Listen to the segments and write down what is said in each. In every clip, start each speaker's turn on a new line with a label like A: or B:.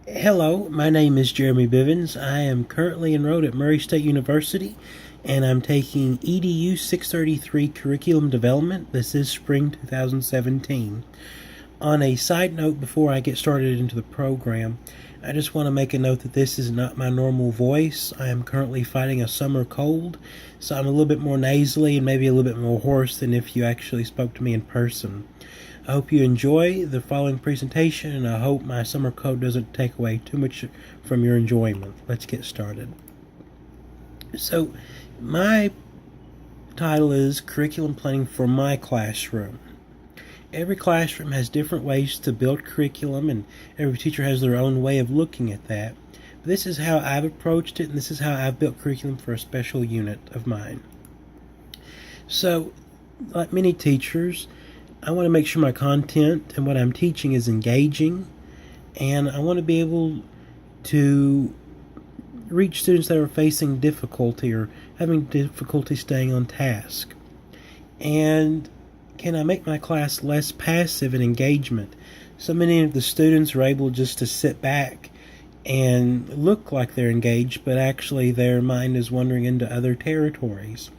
A: Hello, my name is Jeremy Bivens. I am currently enrolled at Murray State University and I'm taking EDU 633 Curriculum Development. This is spring 2017. On a side note, before I get started into the program, I just want to make a note that this is not my normal voice. I am currently fighting a summer cold, so I'm a little bit more nasally and maybe a little bit more hoarse than if you actually spoke to me in person. I hope you enjoy the following presentation, and I hope my summer cold doesn't take away too much from your enjoyment. Let's get started. So, my title is Curriculum Planning for My Classroom. Every classroom has different ways to build curriculum, and every teacher has their own way of looking at that. But this is how I've approached it, and this is how I've built curriculum for a special unit of mine. So, like many teachers, I want to make sure my content and what I'm teaching is engaging, and I want to be able to reach students that are facing difficulty or having difficulty staying on task. And can I make my class less passive in engagement? So many of the students are able just to sit back and look like they're engaged, but actually their mind is wandering into other territories.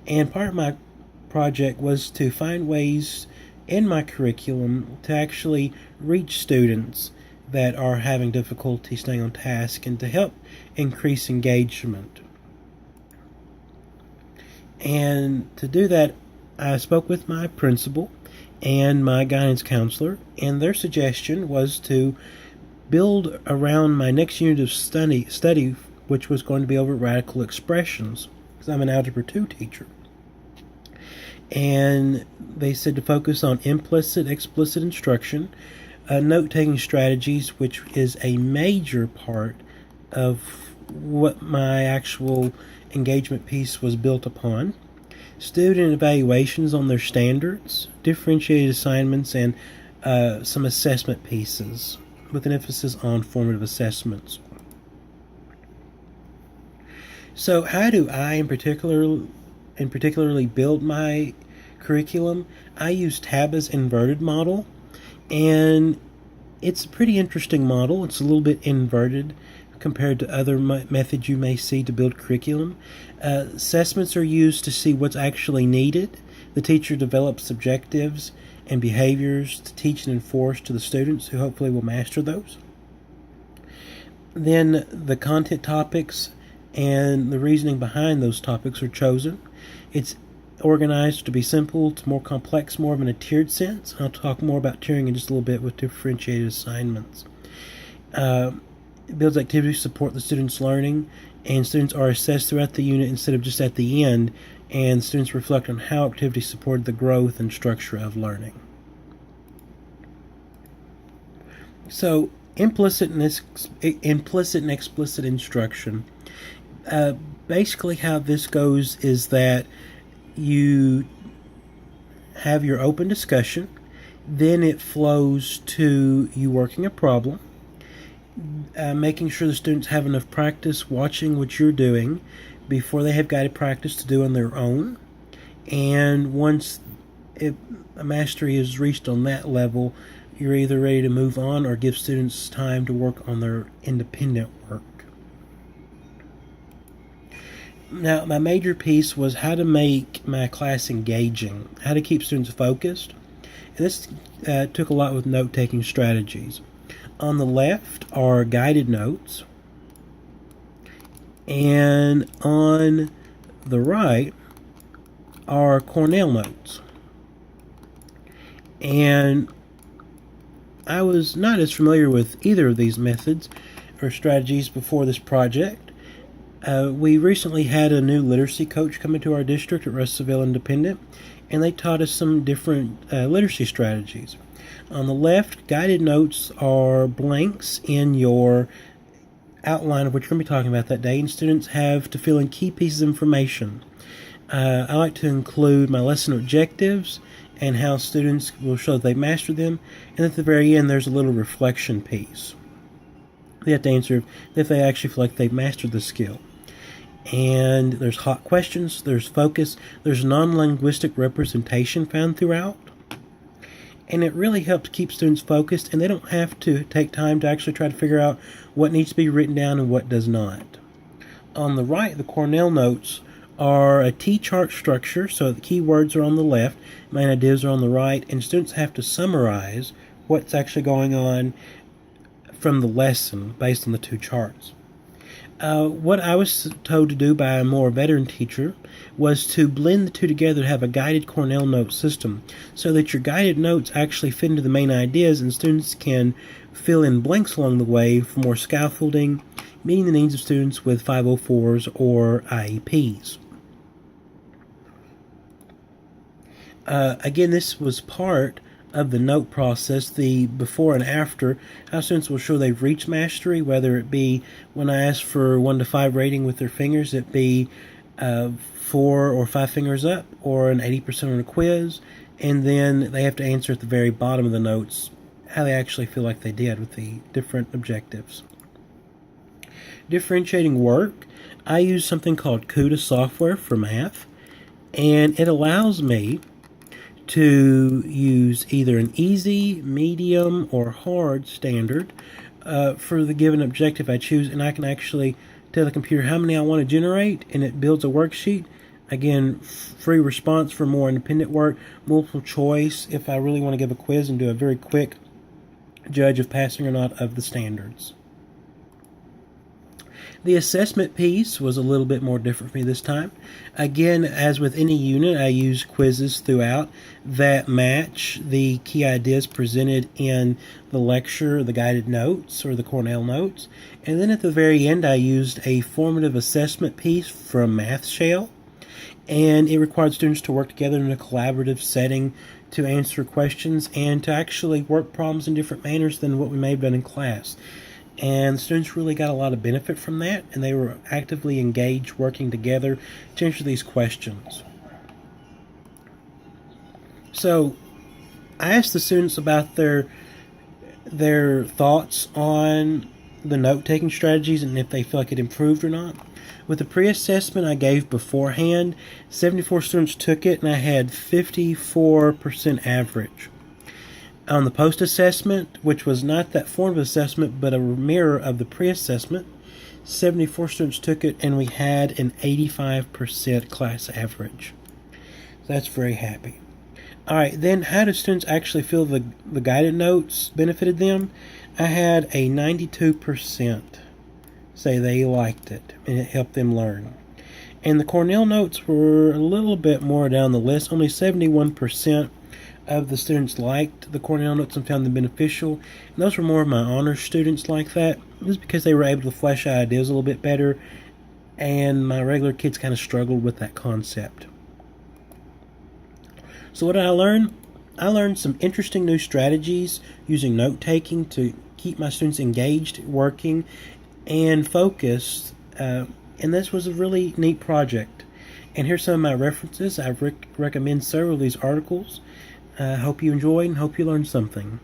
A: And part of my project was to find ways in my curriculum to actually reach students that are having difficulty staying on task and to help increase engagement. And to do that, I spoke with my principal and my guidance counselor, and their suggestion was to build around my next unit of study, which was going to be over radical expressions, because I'm an Algebra 2 teacher. And they said to focus on implicit, explicit instruction, note-taking strategies, which is a major part of what my actual engagement piece was built upon, student evaluations on their standards, differentiated assignments, and some assessment pieces with an emphasis on formative assessments. So how do I in particularly build my curriculum? I use TABA's inverted model, and it's a pretty interesting model. It's a little bit inverted compared to other methods you may see to build curriculum. Assessments are used to see what's actually needed. The teacher develops objectives and behaviors to teach and enforce to the students, who hopefully will master those. Then the content topics and the reasoning behind those topics are chosen. It's organized to be simple to more complex, more of in a tiered sense. I'll talk more about tiering in just a little bit with differentiated assignments. It builds activities to support the students' learning, and students are assessed throughout the unit instead of just at the end, and students reflect on how activities supported the growth and structure of learning. So, implicit and explicit instruction. Basically how this goes is that you have your open discussion, then it flows to you working a problem, making sure the students have enough practice watching what you're doing before they have guided practice to do on their own. And once a mastery is reached on that level, you're either ready to move on or give students time to work on their independent work. Now, my major piece was how to make my class engaging, how to keep students focused. And this took a lot with note-taking strategies. On the left are guided notes, and on the right are Cornell notes. And I was not as familiar with either of these methods or strategies before this project. We recently had a new literacy coach come into our district at Russellville Independent, and they taught us some different literacy strategies. On the left, guided notes are blanks in your outline of what you're going to be talking about that day, and students have to fill in key pieces of information. I like to include my lesson objectives and how students will show that they mastered them, and at the very end there's a little reflection piece. They have to answer if they actually feel like they've mastered the skill. And there's hot questions, there's focus, there's non-linguistic representation found throughout. and it really helps keep students focused, and they don't have to take time to actually try to figure out what needs to be written down and what does not. On the right, the Cornell notes are a T-chart structure, so the keywords are on the left, main ideas are on the right, and students have to summarize what's actually going on from the lesson based on the two charts. What I was told to do by a more veteran teacher was to blend the two together to have a guided Cornell note system so that your guided notes actually fit into the main ideas and students can fill in blanks along the way for more scaffolding, meeting the needs of students with 504s or IEPs. Again, this was part of the note process, the before and after, how students will show they've reached mastery, whether it be when I ask for 1 to 5 rating with their fingers, it be 4 or 5 fingers up, or an 80% on a quiz, and then they have to answer at the very bottom of the notes how they actually feel like they did with the different objectives. Differentiating work, I use something called CUDA software for math, and it allows me to use either an easy, medium, or hard standard for the given objective I choose, and I can actually tell the computer how many I want to generate, and it builds a worksheet. Again, free response for more independent work, multiple choice if I really want to give a quiz and do a very quick judge of passing or not of the standards. The assessment piece was a little bit more different for me this time. Again, as with any unit, I use quizzes throughout that match the key ideas presented in the lecture, the guided notes, or the Cornell notes. And then at the very end, I used a formative assessment piece from MathShell. And it required students to work together in a collaborative setting to answer questions and to actually work problems in different manners than what we may have done in class. And students really got a lot of benefit from that, and they were actively engaged working together to answer these questions. So I asked the students about their thoughts on the note-taking strategies and if they feel like it improved or not. With the pre-assessment I gave beforehand, 74 students took it, and I had 54% average. On the post-assessment, which was not that formative assessment, but a mirror of the pre-assessment, 74 students took it, and we had an 85% class average. So that's very happy. All right, then how do students actually feel the guided notes benefited them? I had a 92% say they liked it, and it helped them learn. And the Cornell notes were a little bit more down the list. Only 71% of the students liked the Cornell notes and found them beneficial. And those were more of my honors students like that, just because they were able to flesh out ideas a little bit better, and my regular kids kind of struggled with that concept. So what did I learn? I learned some interesting new strategies using note-taking to keep my students engaged, working, and focused, and this was a really neat project. And here's some of my references. I recommend several of these articles. Hope you enjoyed and hope you learned something.